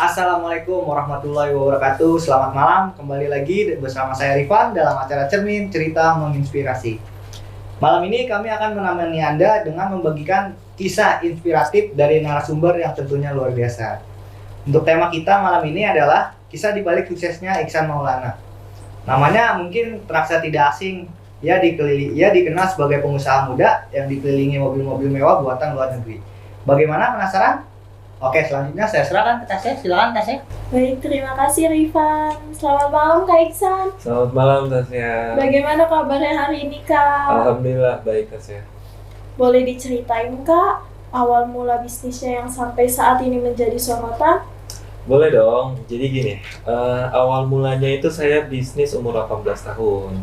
Assalamualaikum warahmatullahi wabarakatuh. Selamat malam, kembali lagi bersama saya Rifan dalam acara Cermin Cerita Menginspirasi. Malam ini kami akan menemani Anda dengan membagikan kisah inspiratif dari narasumber yang tentunya luar biasa. Untuk tema kita malam ini adalah kisah dibalik suksesnya Ihsan Maulana. Namanya mungkin terasa tidak asing. Ia dikenal sebagai pengusaha muda yang dikelilingi mobil-mobil mewah buatan luar negeri. Bagaimana, penasaran? Oke, selanjutnya saya serahkan ke Tasya. Silakan Tasya. Baik, terima kasih Rifan. Selamat malam Kak Ihsan. Selamat malam Tasya. Bagaimana kabarnya hari ini Kak? Alhamdulillah baik Tasya. Boleh diceritain Kak, awal mula bisnisnya yang sampai saat ini menjadi sorotan? Boleh dong. Jadi gini, awal mulanya itu saya bisnis umur 18 tahun.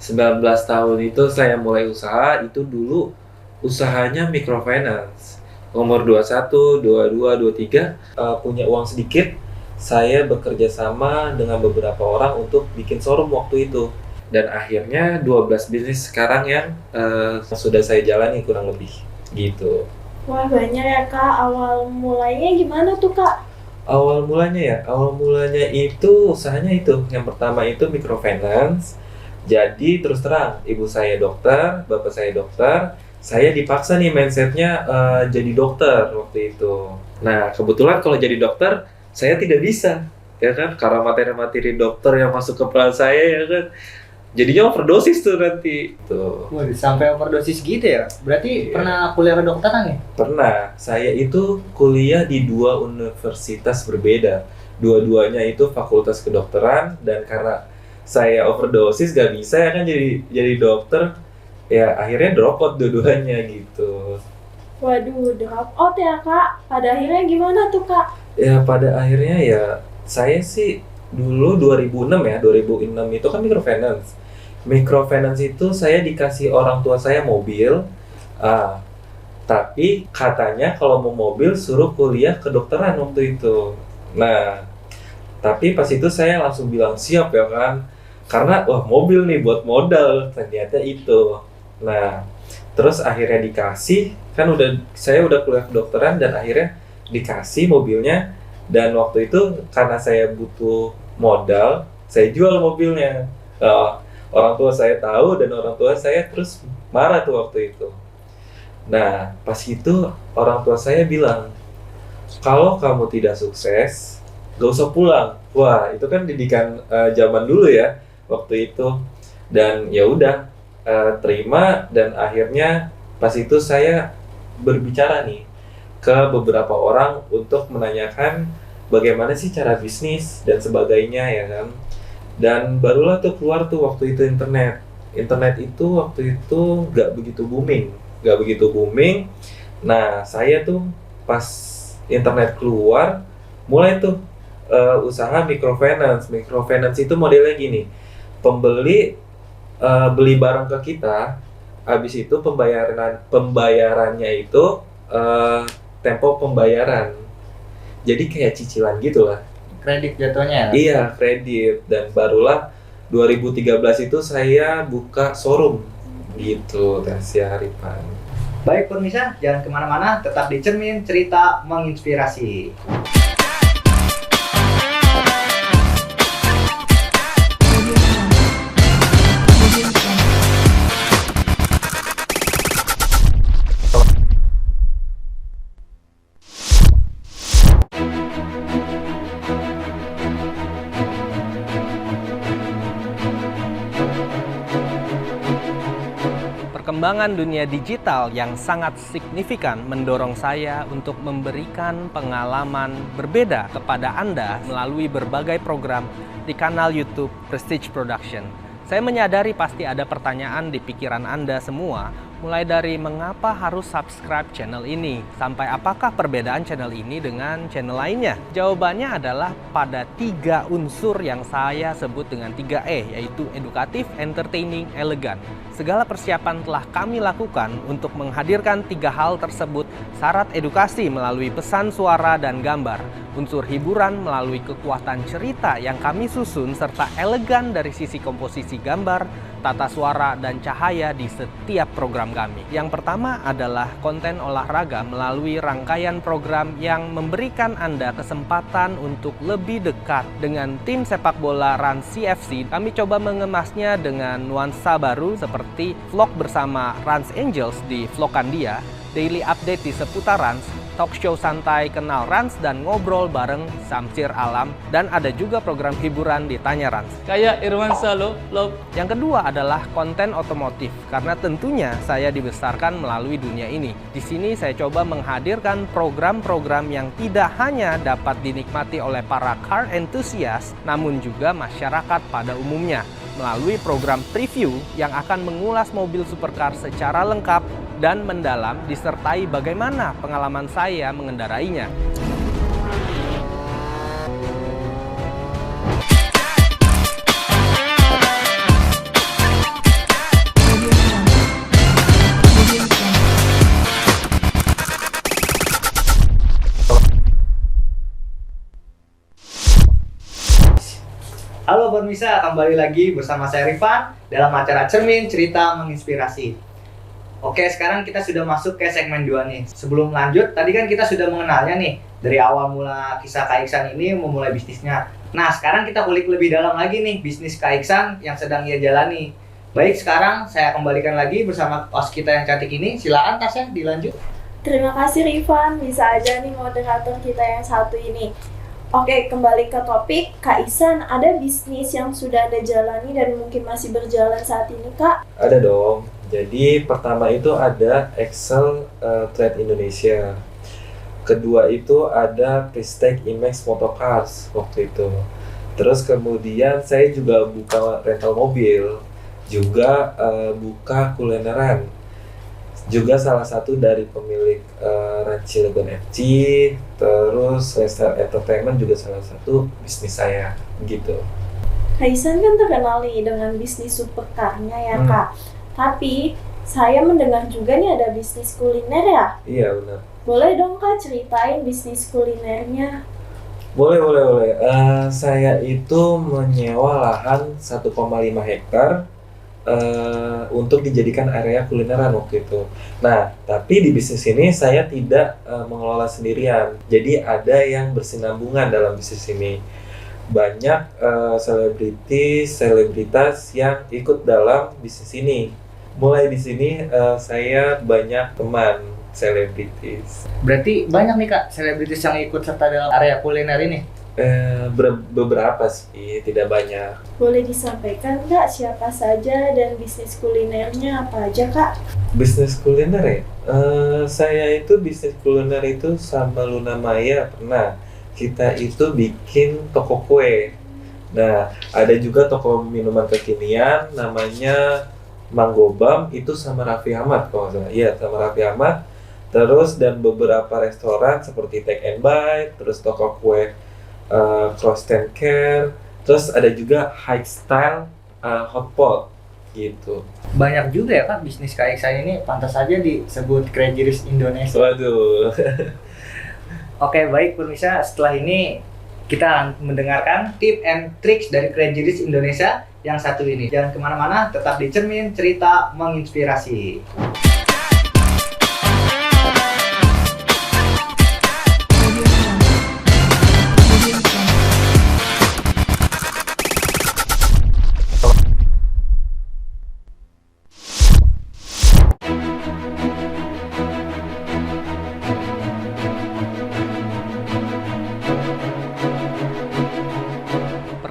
19 tahun itu saya mulai usaha, itu dulu usahanya microfinance. Umur 21, 22, 23 punya uang sedikit, saya bekerja sama dengan beberapa orang untuk bikin showroom waktu itu. Dan akhirnya 12 bisnis sekarang yang sudah saya jalani kurang lebih gitu. Wah, banyak ya Kak. Awal mulainya gimana tuh Kak? Awal mulanya itu usahanya itu. Yang pertama itu microfinance. Jadi terus terang, ibu saya dokter, bapak saya dokter. Saya dipaksa nih mindsetnya jadi dokter waktu itu. Nah kebetulan kalau jadi dokter saya tidak bisa, ya kan? Karena materi-materi dokter yang masuk ke kepala saya, ya kan? Jadinya overdosis tuh nanti. Tuh. Waduh, sampai overdosis gitu ya? Berarti pernah kuliah kedokteran ya? Pernah. Saya itu kuliah di 2 universitas berbeda. Dua-duanya itu fakultas kedokteran, dan karena saya overdosis gak bisa ya kan jadi dokter. Ya akhirnya drop out dua-duanya gitu. Waduh, drop out ya Kak. Pada akhirnya gimana tuh Kak? Ya pada akhirnya ya saya sih dulu 2006 ya, 2006 itu kan microfinance. Microfinance itu saya dikasih orang tua saya mobil, tapi katanya kalau mau mobil suruh kuliah kedokteran waktu itu. Nah, tapi pas itu saya langsung bilang siap ya kan, karena wah mobil nih buat modal, ternyata itu. Nah, terus akhirnya dikasih, kan saya udah kuliah kedokteran dan akhirnya dikasih mobilnya. Dan waktu itu karena saya butuh modal, saya jual mobilnya. Orang tua saya tahu dan orang tua saya terus marah tuh waktu itu. Nah, pas itu orang tua saya bilang, kalau kamu tidak sukses, gak usah pulang. Wah, itu kan didikan zaman dulu ya, waktu itu. Dan ya udah, terima, dan akhirnya pas itu saya berbicara nih ke beberapa orang untuk menanyakan bagaimana sih cara bisnis dan sebagainya ya kan. Dan barulah tuh keluar tuh waktu itu internet itu waktu itu gak begitu booming. Nah saya tuh pas internet keluar mulai tuh usaha microfinance itu modelnya gini, pembeli beli barang ke kita, habis itu pembayarannya itu tempo pembayaran, jadi kayak cicilan gitu lah, Kredit jatuhnya? iya kredit. Dan barulah 2013 itu saya buka showroom gitu, Tasya Rifan. Baik pemirsa, jangan kemana-mana, tetap di Cermin Cerita Menginspirasi. Perkembangan dunia digital yang sangat signifikan mendorong saya untuk memberikan pengalaman berbeda kepada Anda melalui berbagai program di kanal YouTube Prestige Production. Saya menyadari pasti ada pertanyaan di pikiran Anda semua, mulai dari mengapa harus subscribe channel ini, sampai apakah perbedaan channel ini dengan channel lainnya. Jawabannya adalah pada 3 unsur yang saya sebut dengan 3E, yaitu edukatif, entertaining, elegan. Segala persiapan telah kami lakukan untuk menghadirkan 3 hal tersebut: syarat edukasi melalui pesan suara dan gambar, unsur hiburan melalui kekuatan cerita yang kami susun serta elegan dari sisi komposisi gambar, tata suara, dan cahaya di setiap program kami. Yang pertama adalah konten olahraga melalui rangkaian program yang memberikan Anda kesempatan untuk lebih dekat dengan tim sepak bola Rans CFC. Kami coba mengemasnya dengan nuansa baru seperti vlog bersama Rans Angels di Vlogandia, daily update di seputar Rans, talk show santai kenal Rans dan ngobrol bareng Samsir Alam, dan ada juga program hiburan di Tanya Rans. Kayak Irwansyah lo. Yang kedua adalah konten otomotif, karena tentunya saya dibesarkan melalui dunia ini. Di sini saya coba menghadirkan program-program yang tidak hanya dapat dinikmati oleh para car enthusiast, namun juga masyarakat pada umumnya, melalui program preview yang akan mengulas mobil supercar secara lengkap dan mendalam, disertai bagaimana pengalaman saya mengendarainya. Halo pemirsa, kembali lagi bersama saya Rifan dalam acara Cermin Cerita Menginspirasi. Oke, sekarang kita sudah masuk ke segmen 2 nih. Sebelum lanjut, tadi kan kita sudah mengenalnya nih, dari awal mula kisah Kak Iksan ini memulai bisnisnya. Nah, sekarang kita kulik lebih dalam lagi nih bisnis Kak Iksan yang sedang ia jalani. Baik, sekarang saya kembalikan lagi bersama host kita yang cantik ini. Silakan Tasya, dilanjut. Terima kasih Rifan, bisa aja nih moderator kita yang satu ini. Oke, kembali ke topik. Kak Iksan, ada bisnis yang sudah Anda jalani dan mungkin masih berjalan saat ini, Kak? Ada dong. Jadi pertama itu ada Excel Trade Indonesia. Kedua itu ada Prestige Imax Motorcars waktu itu. Terus kemudian saya juga buka rental mobil, juga buka kulineran. Juga salah satu dari pemilik Rans Cilegon FC. Terus Lester Entertainment juga salah satu bisnis saya gitu. Kak Iksan kan terkenal nih dengan bisnis supercar-nya ya, Kak. Tapi saya mendengar juga nih ada bisnis kuliner ya? Iya benar. Boleh dong Kak ceritain bisnis kulinernya? Boleh. Saya itu menyewa lahan 1,5 hektar untuk dijadikan area kulineran waktu itu. Nah, tapi di bisnis ini saya tidak mengelola sendirian. Jadi ada yang bersinambungan dalam bisnis ini. Banyak selebritas yang ikut dalam bisnis ini. Mulai di sini saya banyak teman selebritis. Berarti banyak nih Kak selebritis yang ikut serta dalam area kuliner ini? Beberapa sih, tidak banyak. Boleh disampaikan Kak siapa saja dan bisnis kulinernya apa aja Kak? Bisnis kuliner ya? Saya itu bisnis kuliner itu sama Luna Maya pernah. Kita itu bikin toko kue. Nah, ada juga toko minuman kekinian namanya Manggobam, itu sama Raffi Ahmad kalau nggak salah. Iya, sama Raffi Ahmad. Terus dan beberapa restoran seperti Take and Bite, terus toko kue Cross and Care, terus ada juga High Style Hotpot gitu. Banyak juga ya Kak bisnis Kak Iksan ini, pantas saja disebut Crazy Rich Indonesia. Waduh. Oke, baik pemirsa, setelah ini kita mendengarkan tip and tricks dari Crazy Rich Indonesia yang satu ini. Jangan kemana-mana, tetap di Cermin Cerita Menginspirasi.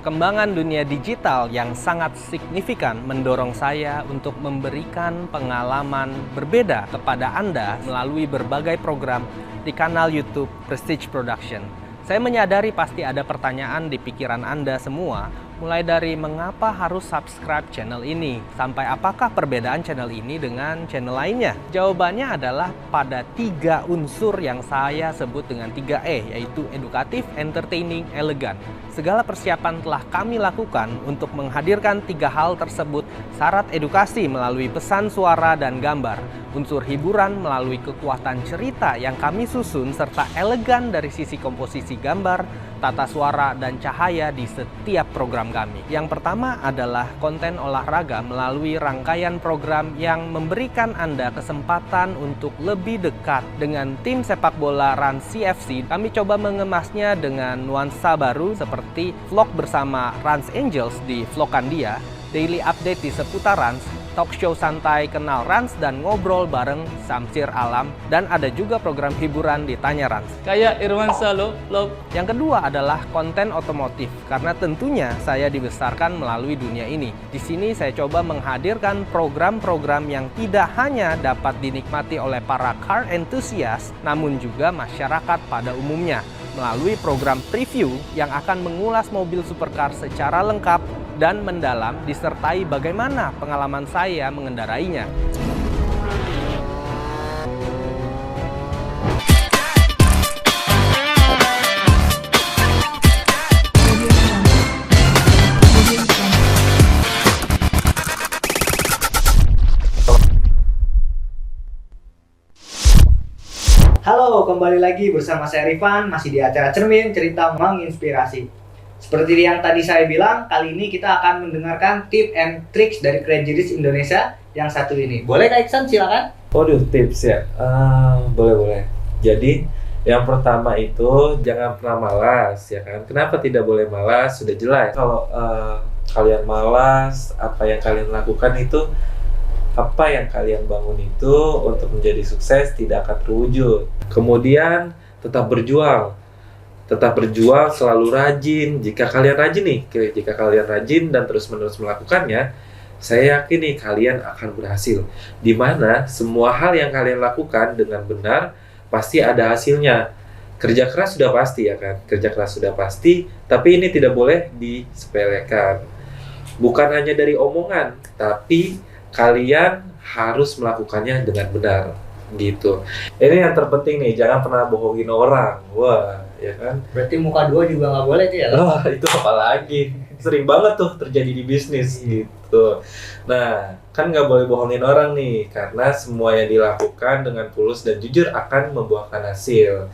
Perkembangan dunia digital yang sangat signifikan mendorong saya untuk memberikan pengalaman berbeda kepada Anda melalui berbagai program di kanal YouTube Prestige Production. Saya menyadari pasti ada pertanyaan di pikiran Anda semua, Mulai dari mengapa harus subscribe channel ini, sampai apakah perbedaan channel ini dengan channel lainnya? Jawabannya adalah pada 3 unsur yang saya sebut dengan 3E, yaitu edukatif, entertaining, elegan. Segala persiapan telah kami lakukan untuk menghadirkan 3 hal tersebut: syarat edukasi melalui pesan suara dan gambar, unsur hiburan melalui kekuatan cerita yang kami susun, serta elegan dari sisi komposisi gambar, tata suara, dan cahaya di setiap program kami. Yang pertama adalah konten olahraga melalui rangkaian program yang memberikan Anda kesempatan untuk lebih dekat dengan tim sepak bola Rans CFC. Kami coba mengemasnya dengan nuansa baru seperti vlog bersama Rans Angels di Vlogandia, daily update di seputar Rans, talk show santai kenal Rans dan ngobrol bareng Samsir Alam, dan ada juga program hiburan di Tanya Rans. Kayak Irwansyah lo. Yang kedua adalah konten otomotif, karena tentunya saya dibesarkan melalui dunia ini. Di sini saya coba menghadirkan program-program yang tidak hanya dapat dinikmati oleh para car enthusiast, namun juga masyarakat pada umumnya, melalui program preview yang akan mengulas mobil supercar secara lengkap dan mendalam, disertai bagaimana pengalaman saya mengendarainya. Halo, kembali lagi bersama saya Rifan, masih di acara Cermin Cerita Menginspirasi. Seperti yang tadi saya bilang, kali ini kita akan mendengarkan tips and tricks dari Crazy Rich Indonesia yang satu ini. Boleh Kak Iksan, silakan. Waduh, tips ya? Boleh. Jadi, yang pertama itu jangan pernah malas, ya kan? Kenapa tidak boleh malas? Sudah jelas. Kalau kalian malas, apa yang kalian lakukan itu, apa yang kalian bangun itu untuk menjadi sukses tidak akan terwujud. Kemudian, tetap berjuang, selalu rajin. Jika kalian rajin dan terus-menerus melakukannya, saya yakin nih kalian akan berhasil. Dimana semua hal yang kalian lakukan dengan benar pasti ada hasilnya. Kerja keras sudah pasti, ya kan? Tapi ini tidak boleh disepelekan. Bukan hanya dari omongan, tapi kalian harus melakukannya dengan benar. Gitu. Ini yang terpenting nih, jangan pernah bohongin orang. Wah, ya kan? Berarti muka dua juga nggak boleh tuh ya? Itu apalagi sering banget tuh terjadi di bisnis gitu. Nah, kan nggak boleh bohongin orang nih, karena semua yang dilakukan dengan tulus dan jujur akan membuahkan hasil.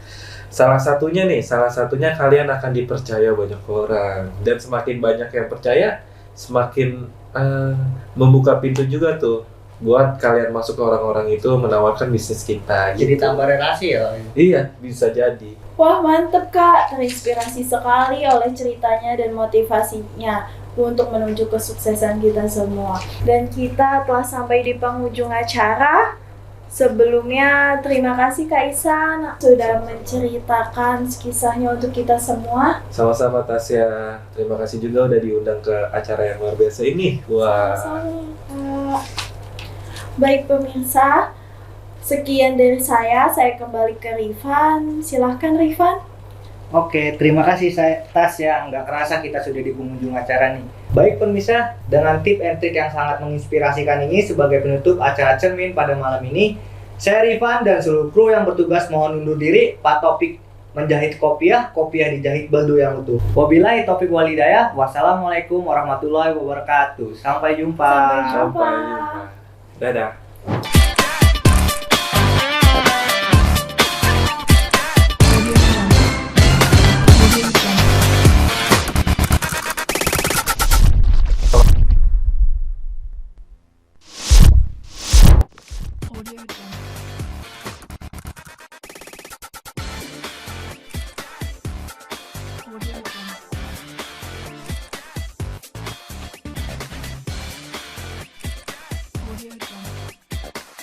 Salah satunya kalian akan dipercaya banyak orang, dan semakin banyak yang percaya, semakin membuka pintu juga tuh buat kalian masuk ke orang-orang itu menawarkan bisnis kita. Jadi gitu. tambah relasi ya? Iya, bisa jadi. Wah, mantep Kak, terinspirasi sekali oleh ceritanya dan motivasinya untuk menuju kesuksesan kita semua. Dan kita telah sampai di penghujung acara. Sebelumnya, terima kasih Kak Isan sudah menceritakan kisahnya untuk kita semua. Sama-sama Tasya, terima kasih juga udah diundang ke acara yang luar biasa ini. Wah. Sama-sama, Kak. Baik pemirsa, sekian dari saya kembali ke Rifan. Silahkan Rifan. Oke, terima kasih Tasya. Nggak kerasa kita sudah di penghujung acara nih. Baik pemirsa, dengan tip and trick yang sangat menginspirasikan ini sebagai penutup acara Cermin pada malam ini, saya Rifan dan seluruh kru yang bertugas mohon undur diri. Pak Topik menjahit kopiah dijahit baldo yang utuh. Wabillahi taufiq walhidayah. Wassalamualaikum warahmatullahi wabarakatuh. Sampai jumpa. Sampai jumpa. Dadah. Audio Jungle.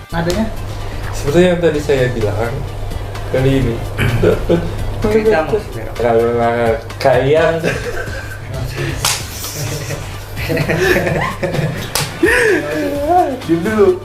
nadanya? Seperti yang tadi saya bilang kali ini. Kita mau belok. Kalian diam dulu.